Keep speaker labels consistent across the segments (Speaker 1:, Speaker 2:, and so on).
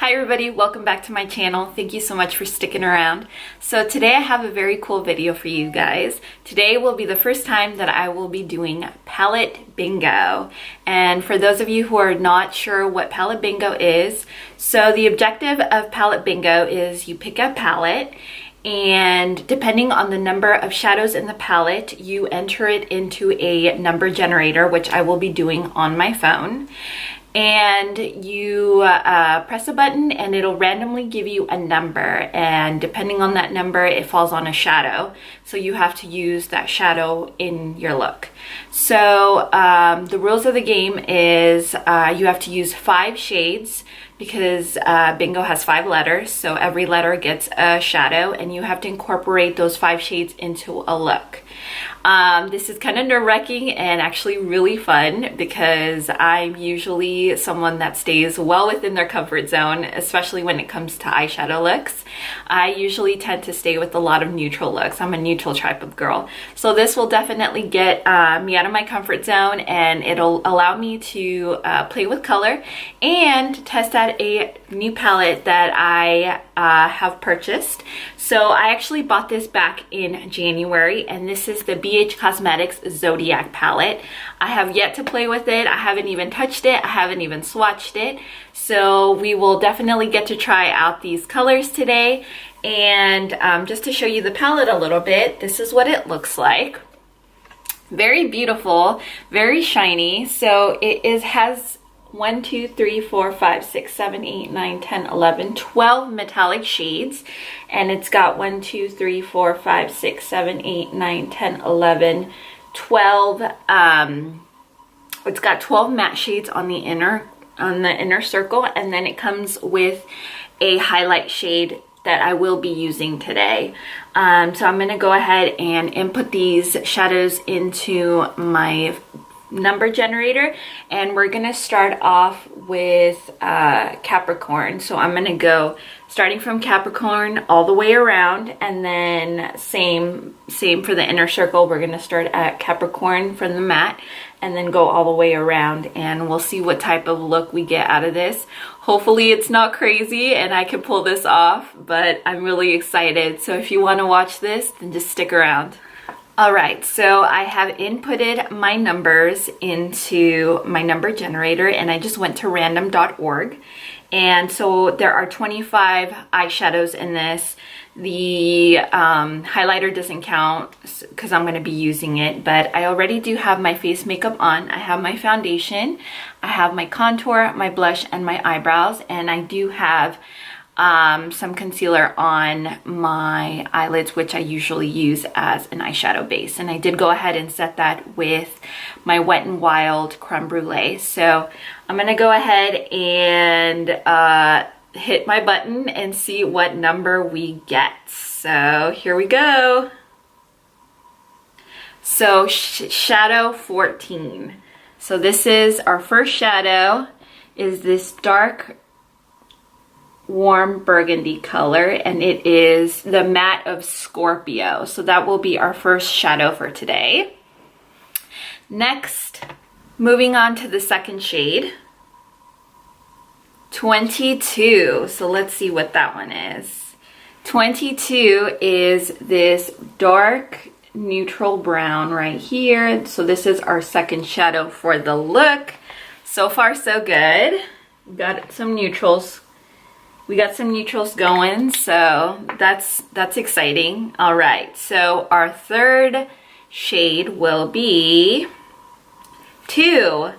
Speaker 1: Hi everybody, welcome back to my channel. Thank you so much for sticking around. So today I have a very cool video for you guys. Today will be the first time that I will be doing palette bingo. And for those of you who are not sure what palette bingo is, so the objective of palette bingo is you pick a palette and depending on the number of shadows in the palette, you enter it into a number generator, which I will be doing on my phone. And you press a button and it'll randomly give you a number, and depending on that number it falls on a shadow, so you have to use that shadow in your look. So the rules of the game is you have to use 5 shades because bingo has 5 letters, so every letter gets a shadow and you have to incorporate those 5 shades into a look. This is kind of nerve-wracking and actually really fun because I'm usually someone that stays well within their comfort zone, especially when it comes to eyeshadow looks. I usually tend to stay with a lot of neutral looks. I'm a neutral type of girl. So this will definitely get me out of my comfort zone, and it'll allow me to play with color and test out a new palette that I have purchased. So I actually bought this back in January, and this is the BH Cosmetics Zodiac Palette. I have yet to play with it. I haven't even touched it. I haven't even swatched it. So we will definitely get to try out these colors today. And just to show you the palette a little bit, this is what it looks like. Very beautiful, very shiny. So it has 1, 2, 3, 4, 5, 6, 7, 8, 9, 10, 11, 12 metallic shades. And it's got 1, 2, 3, 4, 5, 6, 7, 8, 9, 10, 11, 12. It's got 12 matte shades on the inner circle, and then it comes with a highlight shade that I will be using today. So I'm going to go ahead and input these shadows into my number generator, and we're gonna start off with Capricorn. So I'm gonna go starting from Capricorn all the way around, and then same for the inner circle. We're gonna start at Capricorn from the matte and then go all the way around, and we'll see what type of look we get out of this. Hopefully it's not crazy and I can pull this off, but I'm really excited. So if you want to watch this, then just stick around. Alright, so I have inputted my numbers into my number generator, and I just went to random.org. And so there are 25 eyeshadows in this. The highlighter doesn't count because I'm going to be using it, but I already do have my face makeup on. I have my foundation, I have my contour, my blush, and my eyebrows, and I do have some concealer on my eyelids, which I usually use as an eyeshadow base. And I did go ahead and set that with my Wet n Wild Creme Brulee. So I'm gonna go ahead and hit my button and see what number we get. So here we go. So shadow 14. So this is our first shadow, is this dark warm burgundy color, and it is the matte of Scorpio. So that will be our first shadow for today. Next, moving on to the second shade, 22. So let's see what that one is. 22 is this dark neutral brown right here. So this is our second shadow for the look. So far so good. We've got some neutrals. We got some neutrals going, so that's exciting. All right, so our third shade will be 2.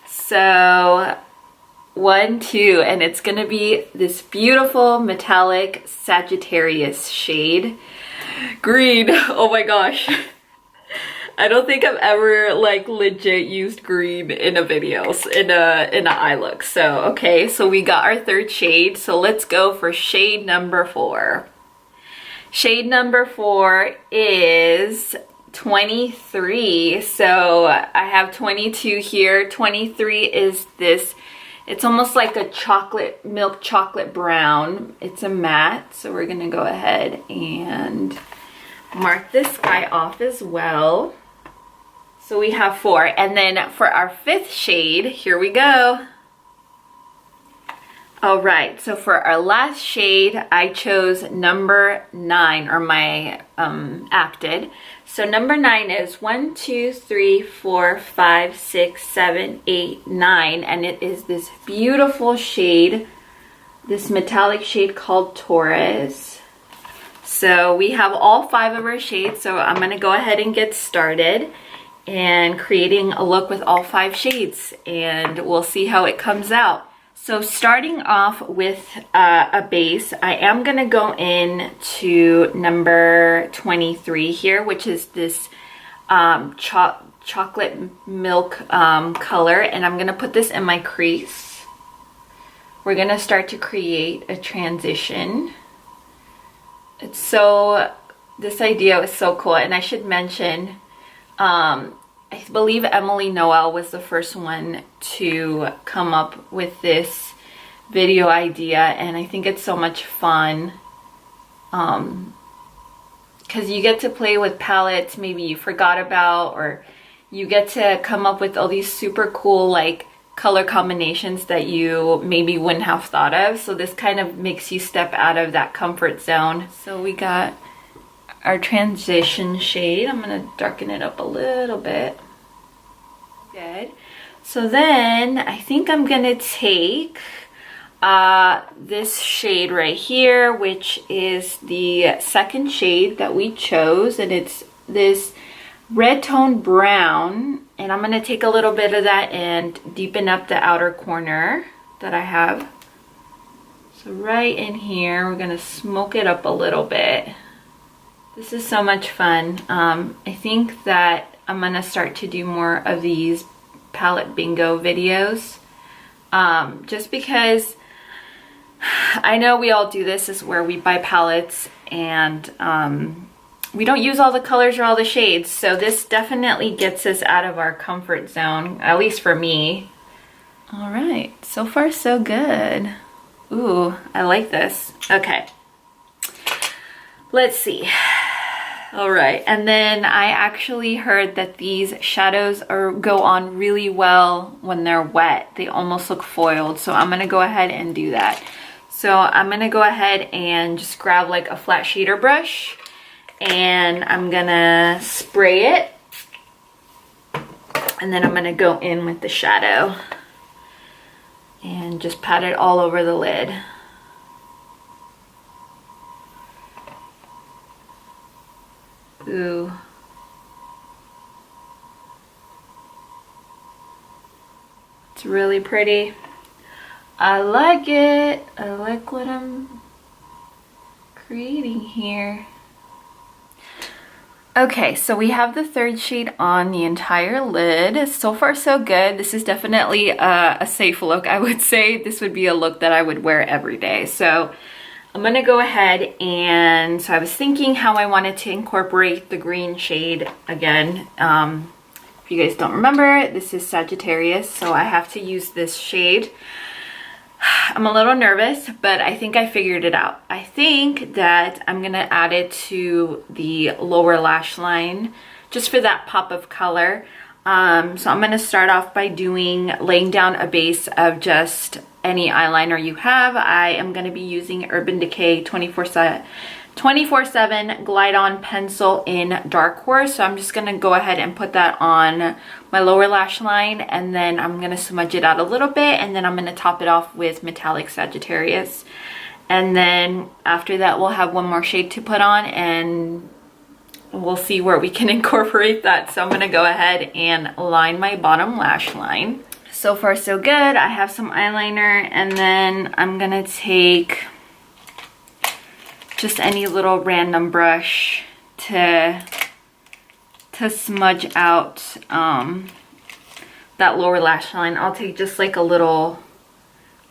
Speaker 1: So 1, 2, and it's gonna be this beautiful metallic Sagittarius shade. Green, oh my gosh. I don't think I've ever like legit used green in a video, in a eye look. So okay, so we got our third shade. So let's go for shade number 4. Shade number 4 is 23. So I have 22 here. 23 is this, it's almost like a chocolate, milk chocolate brown. It's a matte. So we're gonna go ahead and mark this guy off as well. So we have 4, and then for our 5th shade, here we go. All right, so for our last shade, I chose number 9, or my acted. So number 9 is 1, 2, 3, 4, 5, 6, 7, 8, 9, and it is this beautiful shade, this metallic shade called Taurus. So we have all 5 of our shades, so I'm gonna go ahead and get started and creating a look with all 5 shades, and we'll see how it comes out. So starting off with a base, I am going to go in to number 23 here, which is this chocolate milk color, and I'm going to put this in my crease. We're going to start to create a transition. This idea is so cool, and I should mention, I believe Emily Noel was the first one to come up with this video idea, and I think it's so much fun because you get to play with palettes maybe you forgot about, or you get to come up with all these super cool like color combinations that you maybe wouldn't have thought of. So this kind of makes you step out of that comfort zone. So we got our transition shade. I'm gonna darken it up a little bit. Good. So then I think I'm gonna take this shade right here, which is the second shade that we chose, and it's this red tone brown, and I'm gonna take a little bit of that and deepen up the outer corner that I have. So right in here, we're gonna smoke it up a little bit. This is so much fun. I think that I'm gonna start to do more of these palette bingo videos, just because I know we all do this, is where we buy palettes and we don't use all the colors or all the shades. So this definitely gets us out of our comfort zone, at least for me. All right, so far so good. Ooh, I like this. Okay, let's see. All right, and then I actually heard that these shadows go on really well when they're wet. They almost look foiled, so I'm gonna go ahead and do that. So I'm gonna go ahead and just grab like a flat shader brush, and I'm gonna spray it, and then I'm gonna go in with the shadow and just pat it all over the lid. Ooh. It's really pretty. I like it. I like what I'm creating here. Okay, so we have the third shade on the entire lid. So far so good. This is definitely a safe look. I would say this would be a look that I would wear every day. So I'm gonna go ahead and, so I was thinking how I wanted to incorporate the green shade again. If you guys don't remember, this is Sagittarius, so I have to use this shade. I'm a little nervous, but I think I figured it out. I think that I'm gonna add it to the lower lash line just for that pop of color. So I'm gonna start off by laying down a base of just any eyeliner you have. I am gonna be using Urban Decay 24/7 Glide On Pencil in Dark Horse. So I'm just gonna go ahead and put that on my lower lash line, and then I'm gonna smudge it out a little bit, and then I'm gonna top it off with Metallic Sagittarius. And then after that, we'll have one more shade to put on, and we'll see where we can incorporate that. So I'm gonna go ahead and line my bottom lash line. So far so good. I have some eyeliner, and then I'm gonna take just any little random brush to smudge out that lower lash line. I'll take just like a little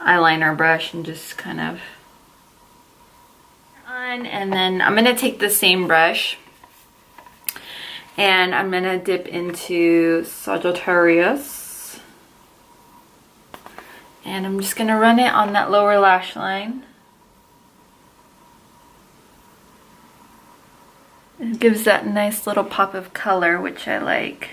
Speaker 1: eyeliner brush and just kind of on, and then I'm gonna take the same brush and I'm gonna dip into Sagittarius, and I'm just gonna run it on that lower lash line. It gives that nice little pop of color, which I like.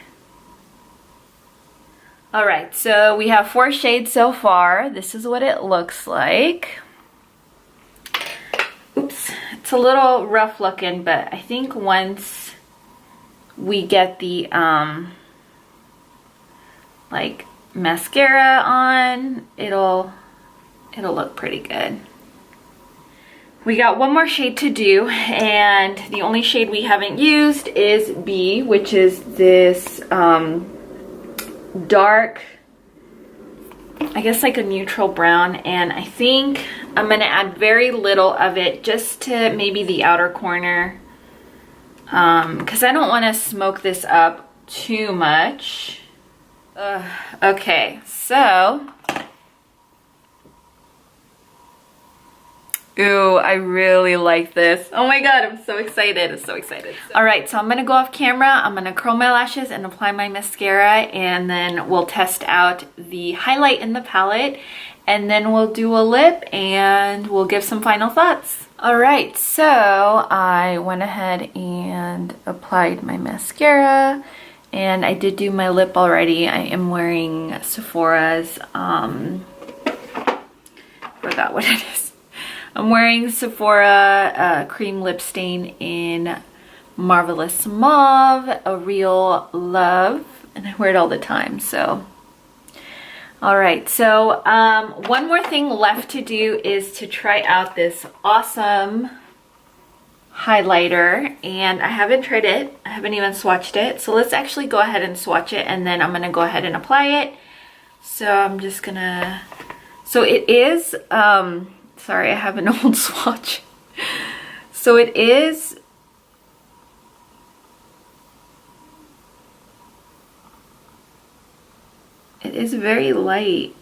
Speaker 1: All right, so we have 4 shades so far. This is what it looks like. Oops, it's a little rough looking, but I think once we get the like mascara on, it'll look pretty good. We got one more shade to do, and the only shade we haven't used is B, which is this dark, I guess like a neutral brown, and I think I'm gonna add very little of it just to maybe the outer corner, because I don't want to smoke this up too much. Okay, so ooh, I really like this. Oh my god, I'm so excited. I'm so excited. All right, so I'm gonna go off camera. I'm gonna curl my lashes and apply my mascara, and then we'll test out the highlight in the palette, and then we'll do a lip and we'll give some final thoughts. All right, so I went ahead and applied my mascara, and I did do my lip already. I am wearing Sephora's, forgot what it is. I'm wearing Sephora cream lip stain in Marvelous Mauve, a real love, and I wear it all the time, so. All right, so one more thing left to do is to try out this awesome highlighter, and I haven't tried it. I haven't even swatched it, so let's actually go ahead and swatch it, and then I'm gonna go ahead and apply it. So I'm just gonna, so it is, sorry, I have an old swatch. So it is very light.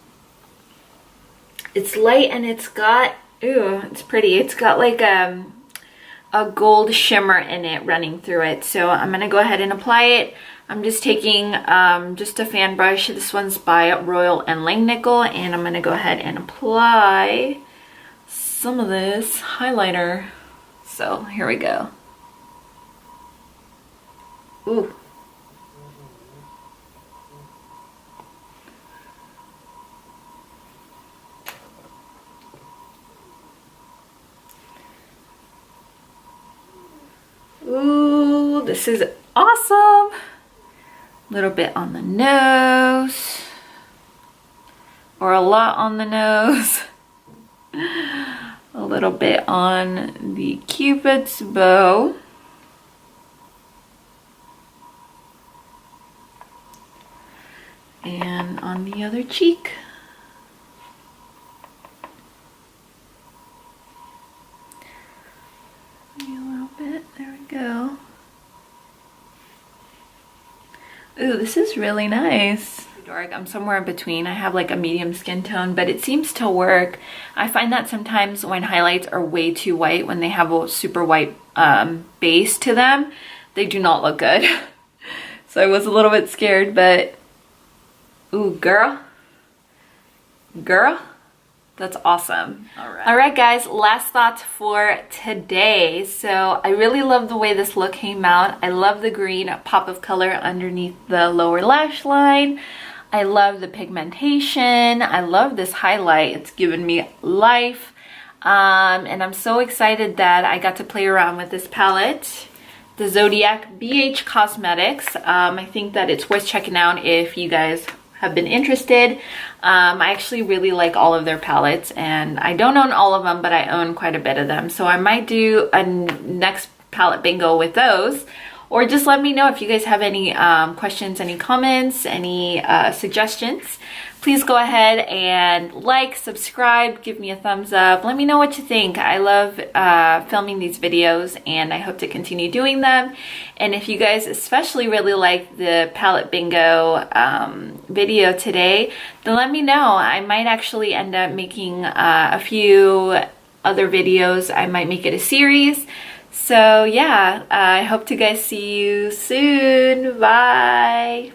Speaker 1: It's light, and it's got, ooh, it's pretty. It's got like a gold shimmer in it running through it. So I'm gonna go ahead and apply it. I'm just taking just a fan brush. This one's by Royal and Langnickel, and I'm gonna go ahead and apply some of this highlighter. So here we go. Ooh. Ooh, this is awesome. A little bit on the nose, or a lot on the nose. A little bit on the Cupid's bow. And on the other cheek. Maybe a little bit, there we go. Ooh, this is really nice. Dark. I'm somewhere in between. I have like a medium skin tone, but it seems to work. I find that sometimes when highlights are way too white, when they have a super white base to them, they do not look good. So I was a little bit scared, but ooh, girl, that's awesome. All right guys, last thoughts for today. So I really love the way this look came out. I love the green pop of color underneath the lower lash line. I love the pigmentation. I love this highlight. It's given me life. And I'm so excited that I got to play around with this palette, the Zodiac BH Cosmetics. I think that it's worth checking out if you guys have been interested. I actually really like all of their palettes, and I don't own all of them, but I own quite a bit of them. So I might do a next palette bingo with those. Or just let me know if you guys have any questions, any comments, any suggestions. Please go ahead and like, subscribe, give me a thumbs up. Let me know what you think. I love filming these videos, and I hope to continue doing them. And if you guys especially really like the palette bingo video today, then let me know. I might actually end up making a few other videos. I might make it a series. So yeah, I hope to guys see you soon. Bye.